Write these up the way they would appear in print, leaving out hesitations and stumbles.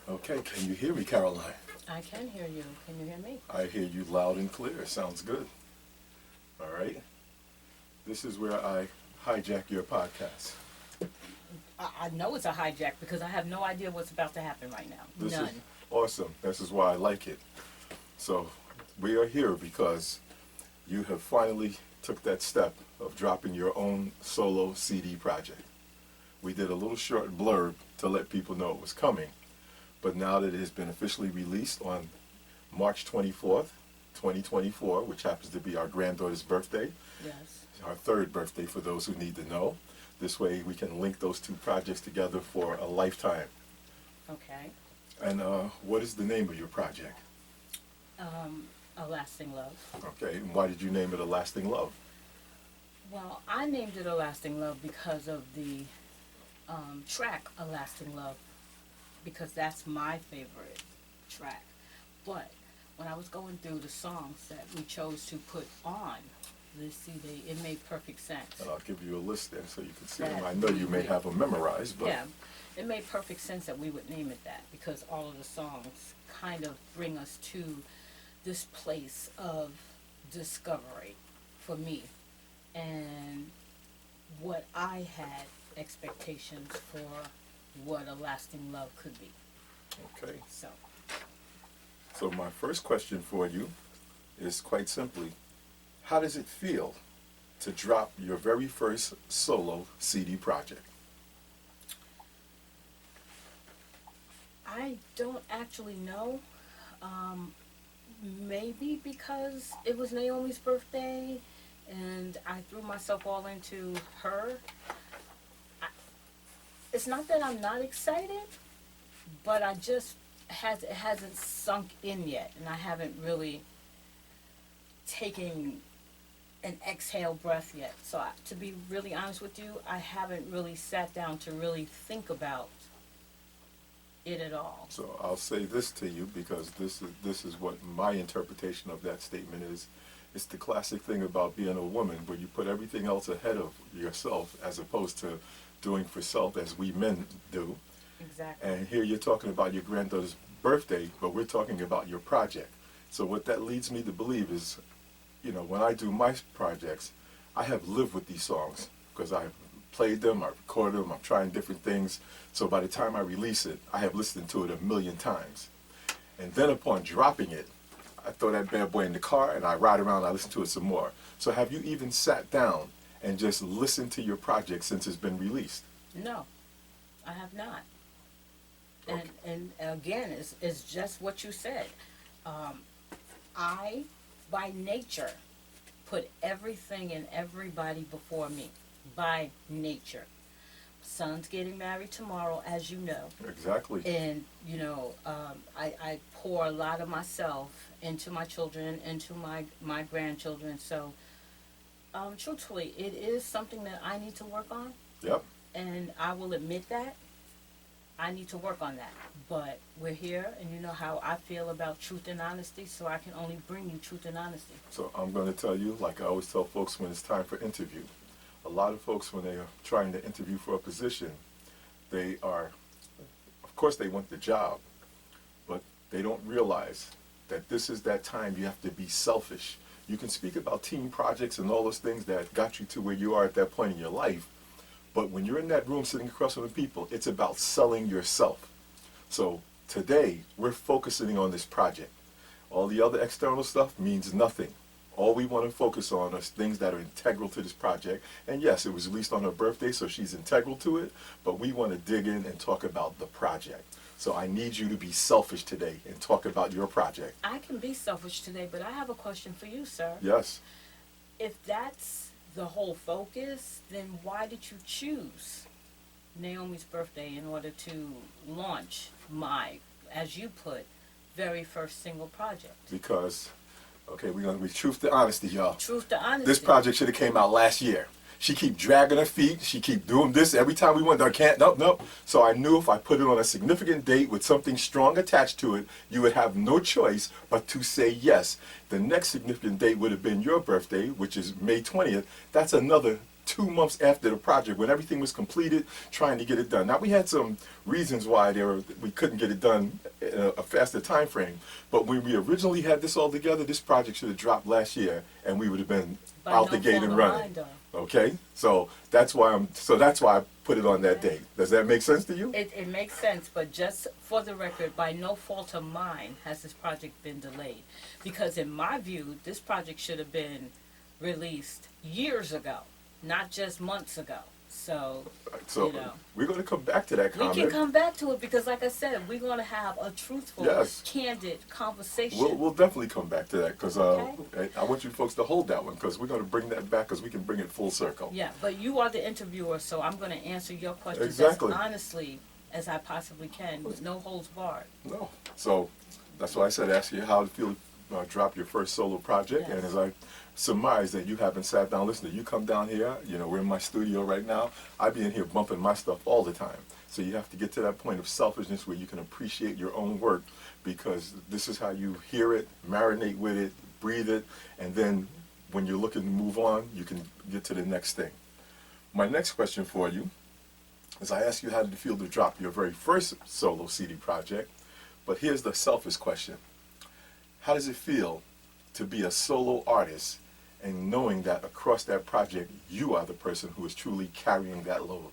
Okay, can you hear me, Karoline? I can hear you. Can you hear me? I hear you loud and clear. Sounds good. All right. This is where I hijack your podcast. I know it's a hijack because I have no idea what's about to happen right now. This None. is awesome. This is why I like it. So we are here because you have finally took that step of dropping your own solo CD project. We did a little short blurb to let people know it was coming, but now that it has been officially released on March 24th, 2024, which happens to be our granddaughter's birthday, Yes. our third birthday for those who need to know. This way we can link those two projects together for a lifetime. Okay. And what is the name of your project? A Lasting Love. Okay, and why did you name it A Lasting Love? Well, I named it A Lasting Love because of the track A Lasting Love, because that's my favorite track. But when I was going through the songs that we chose to put on this CD, it made perfect sense. And I'll give you a list then so you can see That them. I know you may have them memorized, but Yeah, it made perfect sense that we would name it that because all of the songs kind of bring us to this place of discovery for me and what I had expectations for what a lasting love could be. okay. So, My first question for you is quite simply, how does it feel to drop your very first solo CD project? I don't actually know. Maybe because it was Naomi's birthday and I threw myself all into her. It's not that I'm not excited, but I just it hasn't sunk in yet, and I haven't really taken an exhale breath yet. So to be really honest with you, I haven't really sat down to really think about it at all. So I'll say this to you because this is what my interpretation of that statement is. It's the classic thing about being a woman where you put everything else ahead of yourself as opposed to doing for self as we men do. Exactly. And here you're talking about your granddaughter's birthday, but we're talking about your project. So what that leads me to believe is, when I do my projects, I have lived with these songs because I've played them, I've recorded them, I'm trying different things. So by the time I release it, I have listened to it a million times. And then upon dropping it, I throw that bad boy in the car and I ride around and I listen to it some more. So have you even sat down and just listened to your project since it's been released? No, I have not. Okay. And again, it's just what you said. I, by nature, put everything and everybody before me. By nature. Son's getting married tomorrow, as you know. Exactly. And, I pour a lot of myself into my children, into my grandchildren. So, truthfully, it is something that I need to work on. Yep. And I will admit that. I need to work on that. But we're here, and you know how I feel about truth and honesty, so I can only bring you truth and honesty. So I'm going to tell you, like I always tell folks when it's time for interview, a lot of folks when they are trying to interview for a position, they are, of course they want the job, but they don't realize that this is that time you have to be selfish. You can speak about team projects and all those things that got you to where you are at that point in your life, but when you're in that room sitting across from the people, it's about selling yourself. So today, we're focusing on this project. All the other external stuff means nothing. All we want to focus on is things that are integral to this project. And yes, it was released on her birthday, so she's integral to it, but we want to dig in and talk about the project. So I need you to be selfish today and talk about your project. I can be selfish today, but I have a question for you, sir. Yes. If that's the whole focus, then why did you choose Naomi's birthday in order to launch my, as you put, very first single project? Because, okay, we're going to be truth to honesty, y'all. Truth to honesty. This project should have came out last year. She keep dragging her feet. She keep doing this every time we went. I can't. Nope. So I knew if I put it on a significant date with something strong attached to it, you would have no choice but to say yes. The next significant date would have been your birthday, which is May 20th. That's another 2 months after the project, when everything was completed, trying to get it done. Now, we had some reasons why we couldn't get it done in a faster time frame, but when we originally had this all together, this project should have dropped last year, and we would have been By out no the gate fault and of running. mine, though. Okay, so that's why I put it on that Okay. date. Does that make sense to you? It makes sense, but just for the record, by no fault of mine has this project been delayed. Because in my view, this project should have been released years ago, not just months ago. So, So you know. we're going to come back to that We comment. can come back to it because, like I said, we're going to have a truthful, Yes. candid conversation. We'll definitely come back to that because Okay. I want you folks to hold that one because we're going to bring that back because we can bring it full circle. Yeah, but you are the interviewer, so I'm going to answer your questions Exactly. as honestly as I possibly can, with no holds barred. No. So that's why I said ask you how to feel drop your first solo project. Yes. And as I surmise that you haven't sat down listening, you come down here, we're in my studio right now. I be in here bumping my stuff all the time. So you have to get to that point of selfishness where you can appreciate your own work because this is how you hear it, marinate with it, breathe it, and then when you're looking to move on, you can get to the next thing. My next question for you is I asked you how did it feel to drop your very first solo CD project, but here's the selfish question. How does it feel to be a solo artist and knowing that across that project, you are the person who is truly carrying that load?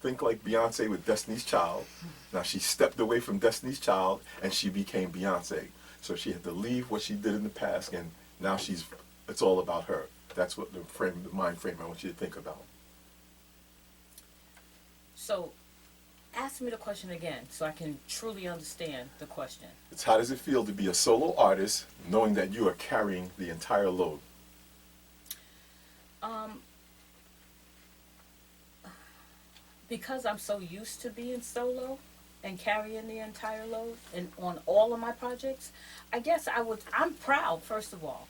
Think like Beyonce with Destiny's Child. Now she stepped away from Destiny's Child and she became Beyonce. So she had to leave what she did in the past and now it's all about her. That's what the mind frame I want you to think about. So, ask me the question again so I can truly understand the question. It's how does it feel to be a solo artist knowing that you are carrying the entire load? Because I'm so used to being solo and carrying the entire load and on all of my projects, I guess I'm proud, first of all.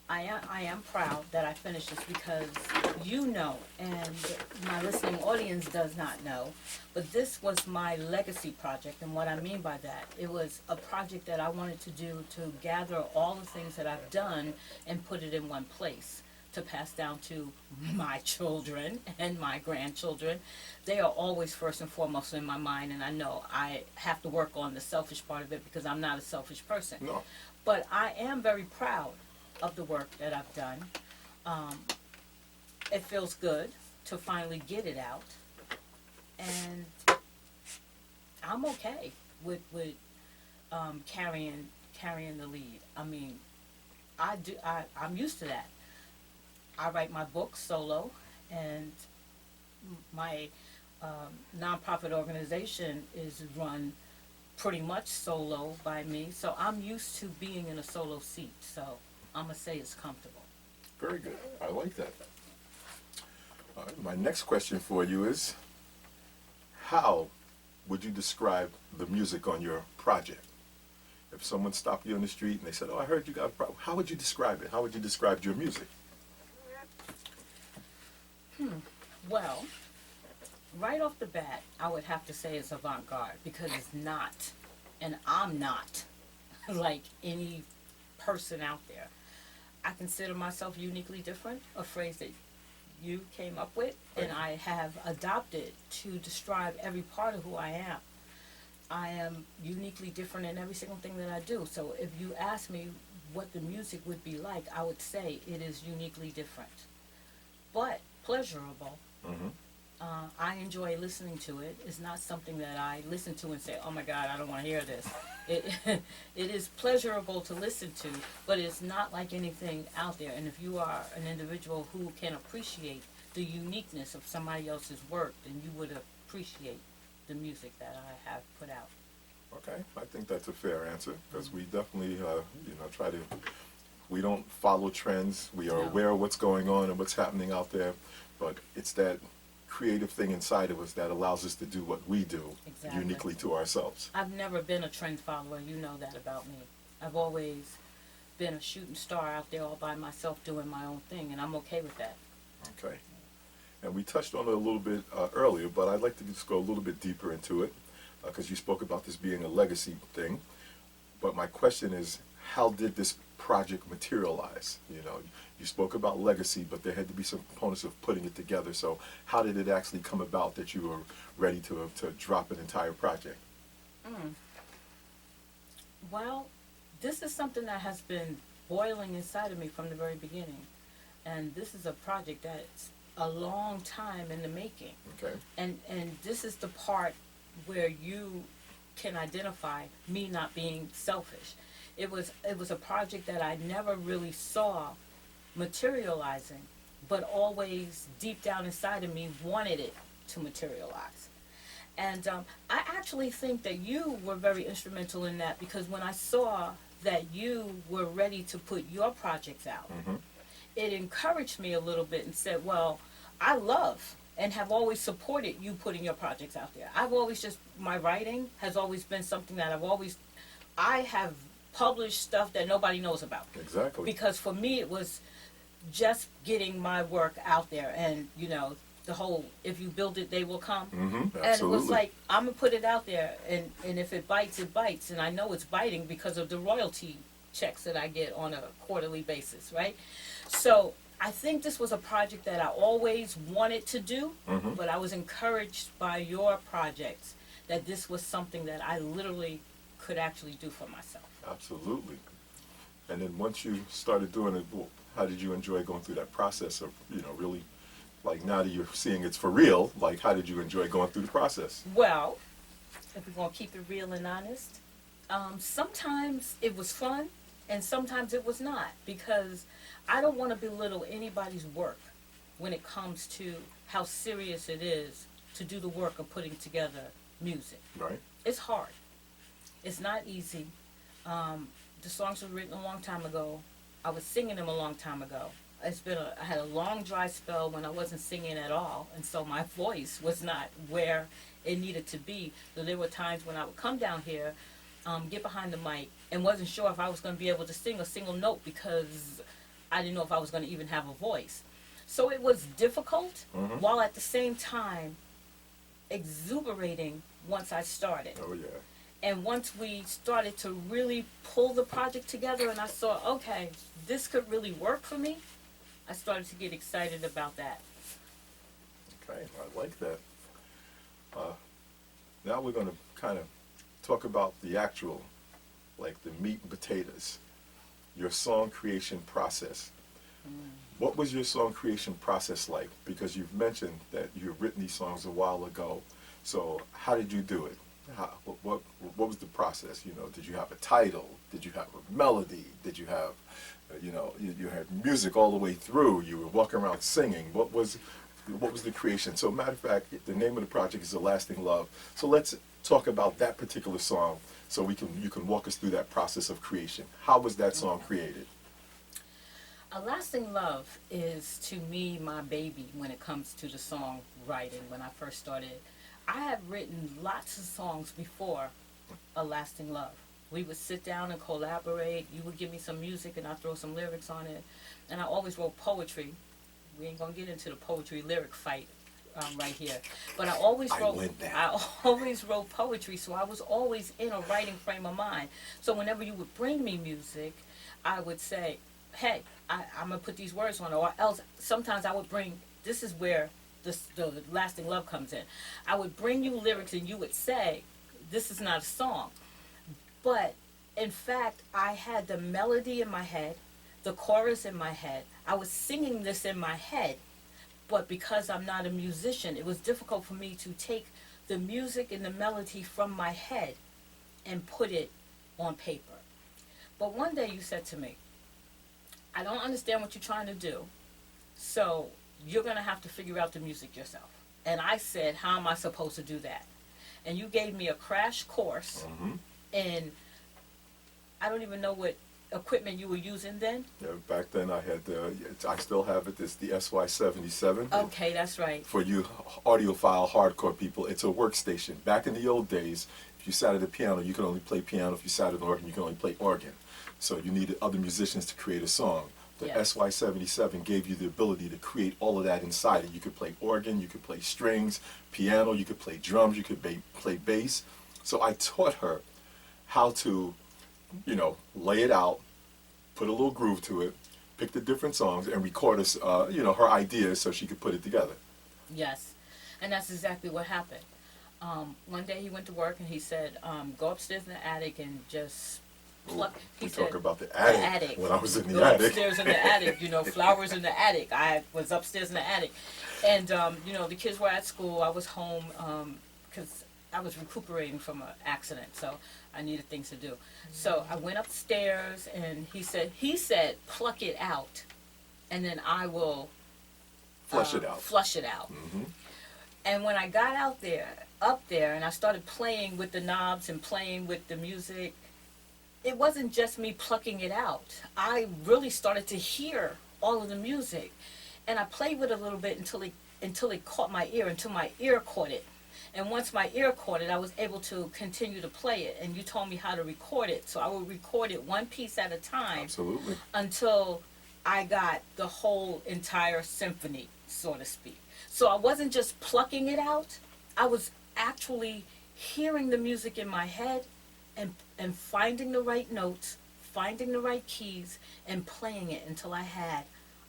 I am proud that I finished this because and my listening audience does not know, but this was my legacy project. And what I mean by that, it was a project that I wanted to do to gather all the things that I've done and put it in one place to pass down to my children and my grandchildren. They are always first and foremost in my mind, and I know I have to work on the selfish part of it because I'm not a selfish person. No. But I am very proud of the work that I've done. It feels good to finally get it out, and I'm okay with carrying the lead. I mean, I'm used to that. I write my books solo, and my nonprofit organization is run pretty much solo by me. So I'm used to being in a solo seat. So I'm gonna say it's comfortable. Very good. I like that. My next question for you is, how would you describe the music on your project? If someone stopped you on the street and they said, "Oh, I heard you got a project," how would you describe it? How would you describe your music? Well, right off the bat, I would have to say it's avant-garde because it's not, and I'm not, like any person out there. I consider myself uniquely different, a phrase that you came up with, and I have adopted to describe every part of who I am. I am uniquely different in every single thing that I do. So if you ask me what the music would be like, I would say it is uniquely different, but pleasurable. Mm-hmm. I enjoy listening to it. It's not something that I listen to and say, "Oh my God, I don't want to hear this." It is pleasurable to listen to, but it's not like anything out there. And if you are an individual who can appreciate the uniqueness of somebody else's work, then you would appreciate the music that I have put out. Okay, I think that's a fair answer because we definitely, we don't follow trends. We are No. aware of what's going on and what's happening out there, but it's that creative thing inside of us that allows us to do what we do Exactly. uniquely to ourselves. I've never been a trend follower. You know that about me. I've always been a shooting star out there all by myself doing my own thing, and I'm okay with that. Okay. And we touched on it a little bit earlier, but I'd like to just go a little bit deeper into it because you spoke about this being a legacy thing. But my question is, how did this project materialize? You know, you spoke about legacy, but there had to be some components of putting it together. So how did it actually come about that you were ready to drop an entire project? Well, this is something that has been boiling inside of me from the very beginning. And this is a project that's a long time in the making. Okay. And this is the part where you can identify me not being selfish. It was a project that I never really saw materializing, but always deep down inside of me wanted it to materialize. And I actually think that you were very instrumental in that, because when I saw that you were ready to put your projects out, it encouraged me a little bit and said, well, I love and have always supported you putting your projects out there. I've always my writing has always been something that I have published stuff that nobody knows about. Exactly. Because for me it was just getting my work out there, and you know, the whole if you build it they will come. Absolutely. And it was like, I'm gonna put it out there, and if it bites, it bites, and I know it's biting because of the royalty checks that I get on a quarterly basis, right? So I think this was a project that I always wanted to do, but I was encouraged by your projects that this was something that I literally could actually do for myself. Absolutely. And then once you started doing it, how did you enjoy going through that process of, you know, really, like now that you're seeing it's for real, like how did you enjoy going through the process? Well, if we're gonna keep it real and honest, sometimes it was fun and sometimes it was not, because I don't want to belittle anybody's work when it comes to how serious it is to do the work of putting together music. Right. It's hard. It's not easy. The songs were written a long time ago. I was singing them a long time ago. I had a long dry spell when I wasn't singing at all, and so my voice was not where it needed to be. So there were times when I would come down here, get behind the mic, and wasn't sure if I was going to be able to sing a single note because I didn't know if I was going to even have a voice. So it was difficult, while at the same time exuberating once I started. Oh, yeah. And once we started to really pull the project together and I saw, okay, this could really work for me, I started to get excited about that. Okay, I like that. Now we're going to kind of talk about the actual, like the meat and potatoes, your song creation process. What was your song creation process like? Because you've mentioned that you've written these songs a while ago. So how did you do it? What was the process? You know, did you have a title? Did you have a melody? Did you have, you had music all the way through? You were walking around singing. What was the creation? So, matter of fact, the name of the project is "A Lasting Love." So let's talk about that particular song. So you can walk us through that process of creation. How was that song created? A Lasting Love is, to me, my baby when it comes to the song writing. When I first started, I have written lots of songs before A Lasting Love. We would sit down and collaborate. You would give me some music and I'd throw some lyrics on it. And I always wrote poetry. We ain't gonna get into the poetry lyric fight right here. But I always wrote poetry, so I was always in a writing frame of mind. So whenever you would bring me music, I would say, hey, I'm gonna put these words on it. Or else sometimes I would bring, this is where the Lasting Love comes in. I would bring you lyrics and you would say, this is not a song. But in fact, I had the melody in my head, the chorus in my head. I was singing this in my head, but because I'm not a musician, it was difficult for me to take the music and the melody from my head and put it on paper. But one day you said to me, I don't understand what you're trying to do, so you're going to have to figure out the music yourself. And I said, how am I supposed to do that? And you gave me a crash course, and I don't even know what equipment you were using then. Yeah, back then I had I still have it. It's the SY77. Okay, that's right. For you audiophile hardcore people, it's a workstation. Back in the old days, if you sat at a piano, you could only play piano. If you sat at an organ, you could only play organ. So you needed other musicians to create a song. The SY77 gave you the ability to create all of that inside it. You could play organ, you could play strings, piano, you could play drums, you could play bass. So I taught her how to, lay it out put a little groove to it, pick the different songs, and record us, her ideas so she could put it together. Yes, and that's exactly what happened. One day he went to work and he said, go upstairs in the attic and just pluck. He said, talk about the attic. When I was in the attic. Go upstairs in the attic, flowers in the attic. I was upstairs in the attic. And, the kids were at school. I was home because I was recuperating from an accident, so I needed things to do. So I went upstairs and he said, pluck it out, and then I will flush it out. Flush it out. Mm-hmm. And when I got up there, and I started playing with the knobs and playing with the music, it wasn't just me plucking it out. I really started to hear all of the music, and I played with it a little bit until it caught my ear, until my ear caught it. And once my ear caught it, I was able to continue to play it. And you told me how to record it, so I would record it one piece at a time. Absolutely. Until I got the whole entire symphony, so to speak. So I wasn't just plucking it out. I was actually hearing the music in my head and finding the right notes, finding the right keys, and playing it until I had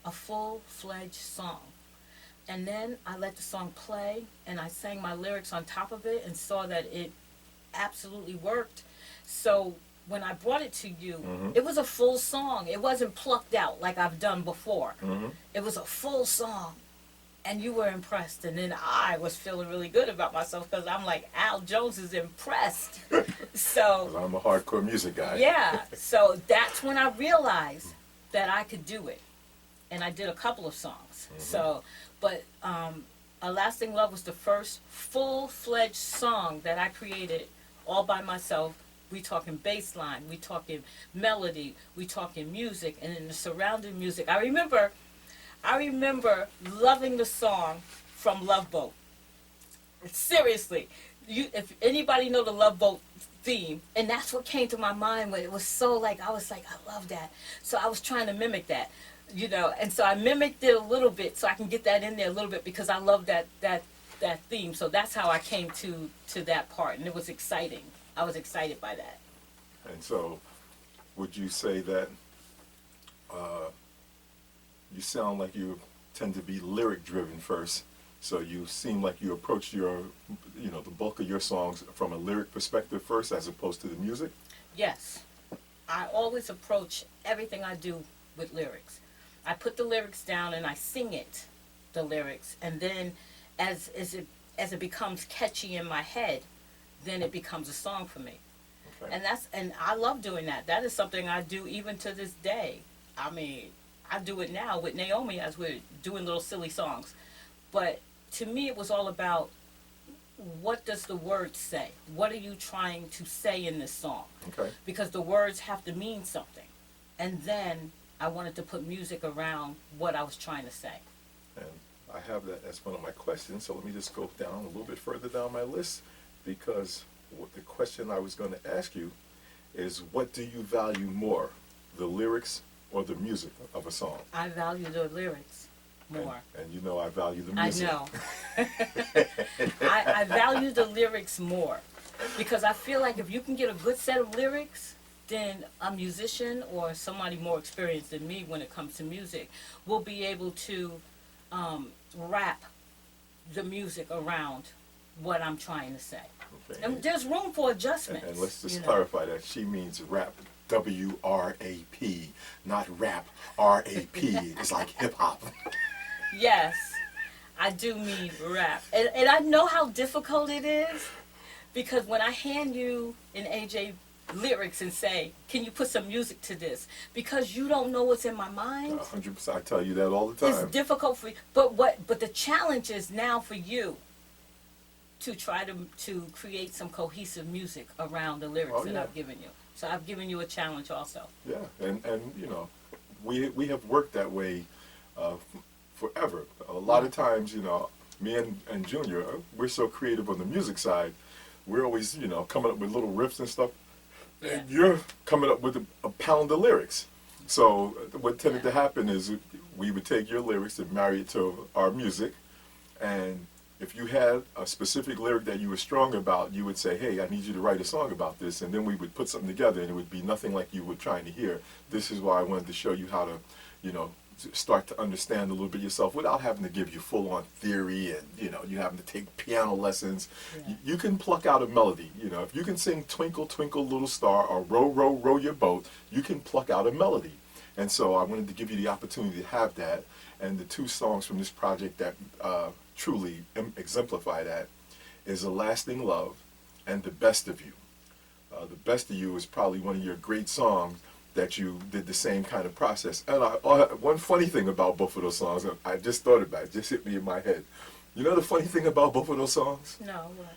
a full-fledged song. And then I let the song play, and I sang my lyrics on top of it and saw that it absolutely worked. So when I brought it to you, mm-hmm. It was a full song. It wasn't plucked out like I've done before. Mm-hmm. It was a full song. And you were impressed, and then I was feeling really good about myself because I'm like, Al Jones is impressed. So I'm a hardcore music guy. Yeah, so that's when I realized that I could do it, and I did a couple of songs. Mm-hmm. So, but "A Lasting Love" was the first full-fledged song that I created all by myself. We talking bass line, we talking melody, we talking music, and then the surrounding music. I remember loving the song from Love Boat. Seriously, if anybody know the Love Boat theme, and that's what came to my mind when it was so I was like, I love that. So I was trying to mimic that, and so I mimicked it a little bit so I can get that in there a little bit because I love that theme. So that's how I came to that part, and it was exciting. I was excited by that. And so, would you say that you sound like you tend to be lyric driven first, so you seem like you approach your, the bulk of your songs from a lyric perspective first as opposed to the music? Yes. I always approach everything I do with lyrics. I put the lyrics down and I sing the lyrics, and then as it becomes catchy in my head, then it becomes a song for me. Okay. And I love doing that. That is something I do even to this day. I mean, I do it now with Naomi as we're doing little silly songs. But to me, it was all about, what does the word say? What are you trying to say in this song? Okay. Because the words have to mean something. And then I wanted to put music around what I was trying to say. And I have that as one of my questions, so let me just go down a little bit further down my list, because the question I was going to ask you is, what do you value more, the lyrics or the music of a song? I value the lyrics more. And I value the music. I know. I value the lyrics more because I feel like if you can get a good set of lyrics, then a musician or somebody more experienced than me when it comes to music will be able to wrap the music around what I'm trying to say. Okay. And there's room for adjustments. And let's just clarify that she means rap, W-R-A-P, not rap, R-A-P. It's like hip-hop. Yes, I do mean rap. And I know how difficult it is, because when I hand you an AJ lyrics and say, can you put some music to this? Because you don't know what's in my mind. 100%. I tell you that all the time. It's difficult for you. But the challenge is now for you to try to create some cohesive music around the lyrics that I've given you. So I've given you a challenge also. Yeah, and we have worked that way forever. A lot of times, me and Junior, we're so creative on the music side. We're always, coming up with little riffs and stuff. Yeah. And you're coming up with a pound of lyrics. So what tended to happen is we would take your lyrics and marry it to our music, and if you had a specific lyric that you were strong about, you would say, hey, I need you to write a song about this, and then we would put something together, and it would be nothing like you were trying to hear. This is why I wanted to show you how to, you know, start to understand a little bit yourself without having to give you full-on theory and, you know, you having to take piano lessons. Yeah. You can pluck out a melody. You know, if you can sing Twinkle, Twinkle, Little Star or Row, Row, Row Your Boat, you can pluck out a melody. And so I wanted to give you the opportunity to have that. And the two songs from this project that truly exemplify that is A Lasting Love and The Best of You. The Best of You is probably one of your great songs that you did the same kind of process. And one funny thing about both of those songs, I just thought about it, just hit me in my head. You know the funny thing about both of those songs? No, what?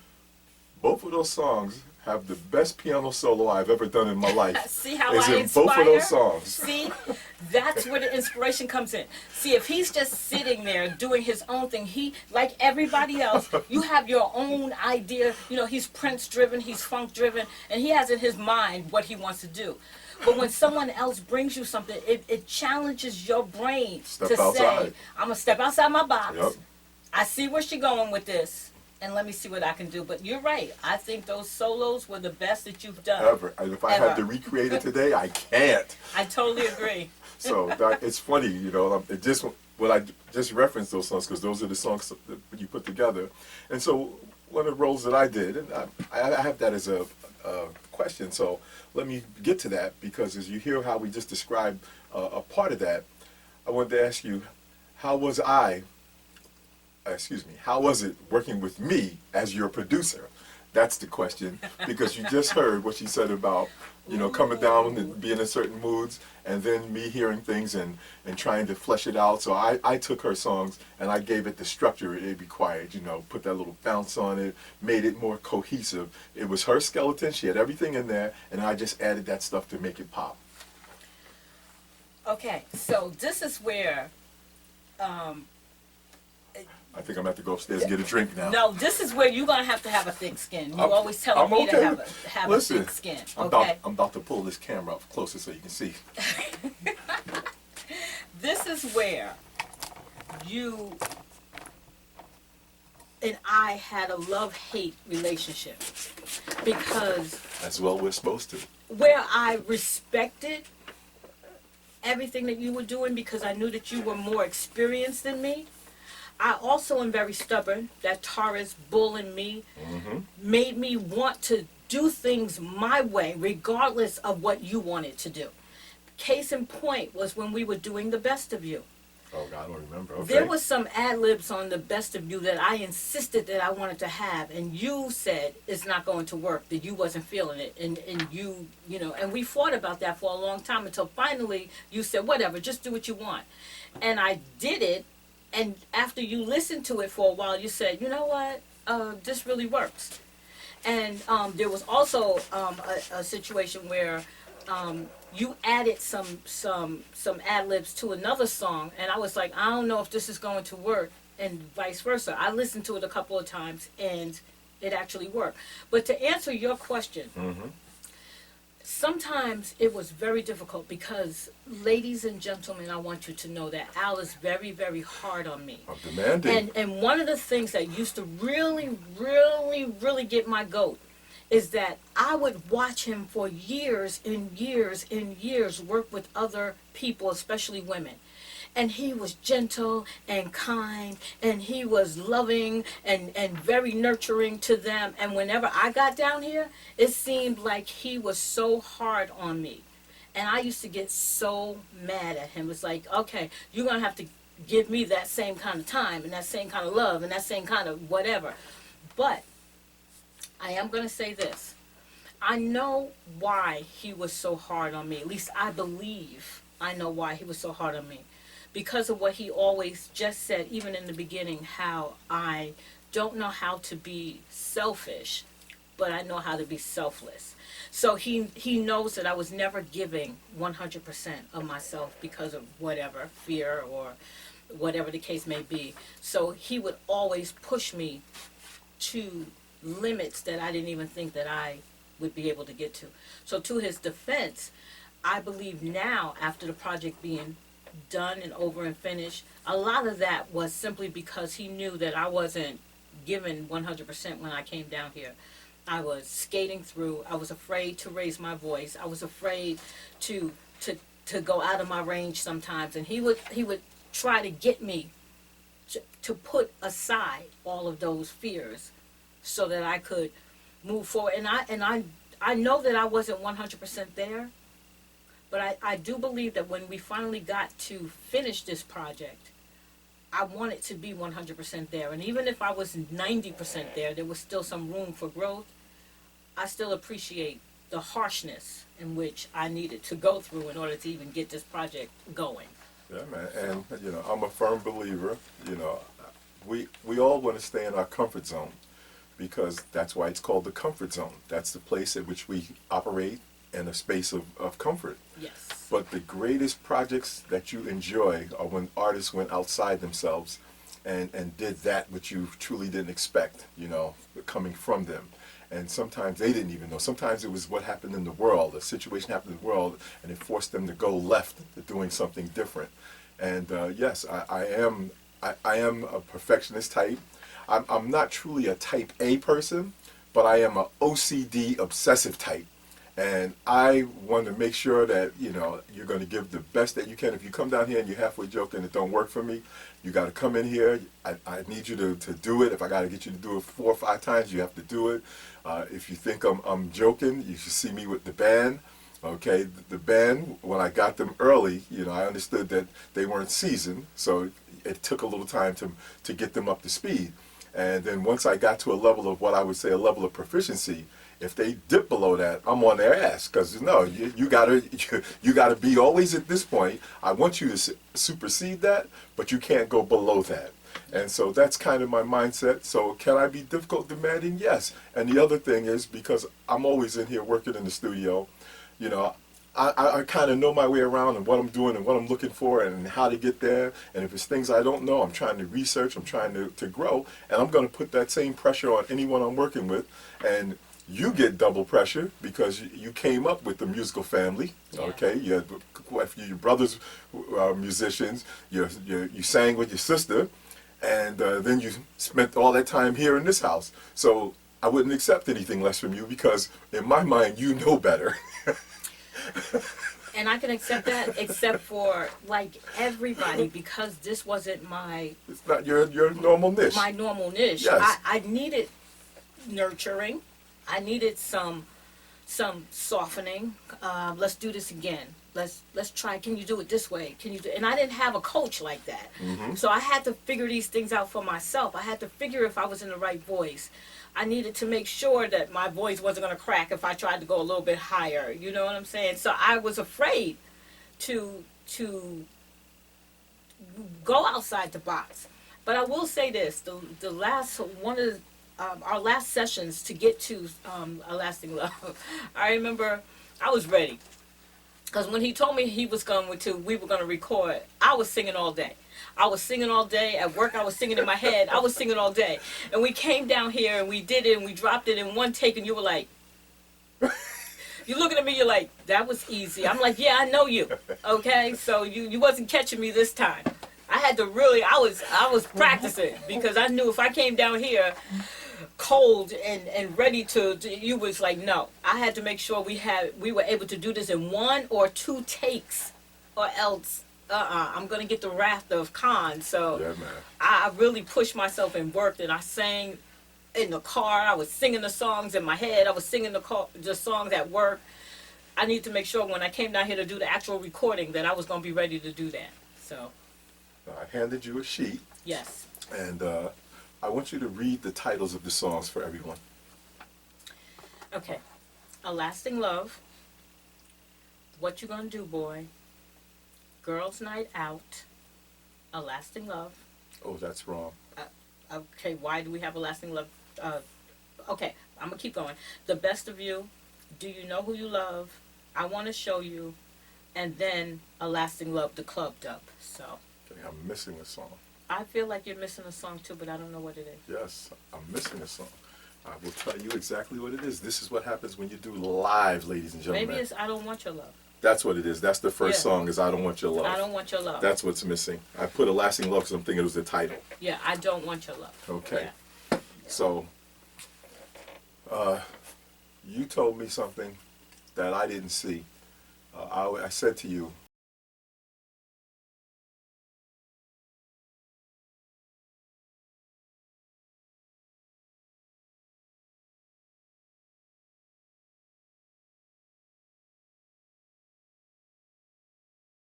Both of those songs have the best piano solo I've ever done in my life. See how is I in inspire? both of those songs. See, that's where the inspiration comes in. See, if he's just sitting there doing his own thing, he, like everybody else, you have your own idea. You know, he's Prince driven, he's funk driven, and he has in his mind what he wants to do. But when someone else brings you something, it challenges your brain Step to outside. say, I'm going to step outside my box. Yep. I see where she's going with this, and let me see what I can do. But you're right. I think those solos were the best that you've done. Ever. And if I Ever. had to recreate it today, I can't. I totally agree. So it's funny, you know, it just, well, I just referenced those songs because those are the songs that you put together. And so one of the roles that I did, and I have that as a question, so let me get to that, because as you hear how we just described a part of that, I wanted to ask you, how was it working with me as your producer? That's the question, because you just heard what she said about, you know, coming down and being in certain moods, and then me hearing things and trying to flesh it out. So I took her songs and I gave it the structure it required, you know, put that little bounce on it, made it more cohesive. It was her skeleton, she had everything in there, and I just added that stuff to make it pop. Okay, so this is where I think I'm going to have to go upstairs and get a drink now. no, this is where you're gonna have to have a thick skin. You I'm- always telling I'm me okay to have with- a Listen, thick skin. I'm Okay, about to pull this camera up closer so you can see. this is where you and I had a love-hate relationship, because As well we're supposed to. where I respected everything that you were doing because I knew that you were more experienced than me, I also am very stubborn. That Taurus bull in me made me want to do things my way, regardless of what you wanted to do. Case in point was when we were doing The Best of You. Oh, God, I don't remember. Okay. There was some ad-libs on The Best of You that I insisted that I wanted to have, and you said it's not going to work, that you wasn't feeling it, and you know, and we fought about that for a long time until finally you said, whatever, just do what you want. And I did it, and after you listened to it for a while, you said, you know what, this really works. And there was also a situation where you added some ad-libs to another song, and I was like, I don't know if this is going to work, and vice versa. I listened to it a couple of times, and it actually worked. But to answer your question, sometimes it was very difficult because, ladies and gentlemen, I want you to know that Al is very, very hard on me. I'm demanding. And one of the things that used to really, really, really get my goat is that I would watch him for years and years and years work with other people, especially women. And he was gentle and kind, and he was loving and very nurturing to them. And whenever I got down here, it seemed like he was so hard on me. And I used to get so mad at him. It's like, okay, you're going to have to give me that same kind of time and that same kind of love and that same kind of whatever. But I am going to say this. I know why he was so hard on me. At least I believe I know why he was so hard on me. Because of what he always just said, even in the beginning, how I don't know how to be selfish, but I know how to be selfless. So he knows that I was never giving 100% of myself because of whatever, fear or whatever the case may be. So he would always push me to limits that I didn't even think that I would be able to get to. So to his defense, I believe now, after the project being done and over and finished, a lot of that was simply because he knew that I wasn't given 100% when I came down here. I was skating through. I was afraid to raise my voice. I was afraid to go out of my range sometimes, and he would try to get me to put aside all of those fears so that I could move forward. And I know that I wasn't 100% there, but I do believe that when we finally got to finish this project, I wanted to be 100% there. And even if I was 90% there, there was still some room for growth. I still appreciate the harshness in which I needed to go through in order to even get this project going. Yeah, man. And, you know, I'm a firm believer, you know, we all want to stay in our comfort zone because that's why it's called the comfort zone. That's the place in which we operate in a space of comfort. Yes. But the greatest projects that you enjoy are when artists went outside themselves and did that which you truly didn't expect, you know, coming from them. And sometimes they didn't even know. Sometimes it was what happened in the world. A situation happened in the world, and it forced them to go left to doing something different. And yes, I am a perfectionist type. I'm not truly a type A person, but I am a OCD obsessive type. And I want to make sure that, you know, you're going to give the best that you can. If you come down here and you halfway joke and it don't work for me, you got to come in here. I need you to do it. If I got to get you to do it 4 or 5 times, you have to do it. If you think I'm joking, you should see me with the band. Okay, the band, when I got them early, you know, I understood that they weren't seasoned, so it took a little time to get them up to speed. And then once I got to a level of what I would say a level of proficiency, if they dip below that, I'm on their ass because no, you gotta be always at this point. I want you to supersede that, but you can't go below that. And so that's kind of my mindset. So can I be difficult, demanding? Yes. And the other thing is because I'm always in here working in the studio, you know, I kind of know my way around and what I'm doing and what I'm looking for and how to get there. And if it's things I don't know, I'm trying to research, I'm trying to grow, and I'm going to put that same pressure on anyone I'm working with. And you get double pressure because you came up with the musical family, okay? You had quite a few your brothers musicians, you sang with your sister, and then you spent all that time here in this house. So I wouldn't accept anything less from you because in my mind, you know better. And I can accept that, except for like everybody, because this wasn't my. It's not your normal niche. My normal niche. Yes. I needed nurturing. I needed some softening. Let's do this again. Let's try. Can you do it this way? Can you do? And I didn't have a coach like that, so I had to figure these things out for myself. I had to figure if I was in the right voice. I needed to make sure that my voice wasn't going to crack if I tried to go a little bit higher. You know what I'm saying? So I was afraid to go outside the box. But I will say this: the last one of our last sessions to get to A Lasting Love, I remember I was ready. Because when he told me we were going to record, I was singing all day. I was singing all day. At work, I was singing in my head. I was singing all day. And we came down here, and we did it, and we dropped it in one take, and you were like, you're looking at me, you're like, that was easy. I'm like, yeah, I know you, okay? So you wasn't catching me this time. I had to really, I was practicing, because I knew if I came down here cold and ready to, you was like, no. I had to make sure we were able to do this in 1 or 2 takes, or else I'm gonna get the wrath of Khan. So Yeah, man. I really pushed myself and worked, and I sang in the car. I was singing the songs in my head. I was singing the songs at work. I need to make sure when I came down here to do the actual recording that I was gonna be ready to do that. So I handed you a sheet, yes. and I want you to read the titles of the songs for everyone. Okay. A Lasting Love. What You Gonna Do, Boy. Girls' Night Out. A Lasting Love. Oh, that's wrong. Okay, why do we have A Lasting Love? Okay, I'm going to keep going. The Best of You. Do You Know Who You Love? I Want to Show You. And then A Lasting Love, the club dub. So Okay, I'm missing a song. I feel like you're missing a song too, but I don't know what it is. Yes, I'm missing a song. I will tell you exactly what it is. This is what happens when you do live, ladies and gentlemen. Maybe it's I Don't Want Your Love. That's what it is. That's the first song is I Don't Want Your Love. I Don't Want Your Love. That's what's missing. I put A Lasting Love because I'm thinking it was the title. Yeah, I Don't Want Your Love. Okay. Yeah. So, you told me something that I didn't see. I said to you,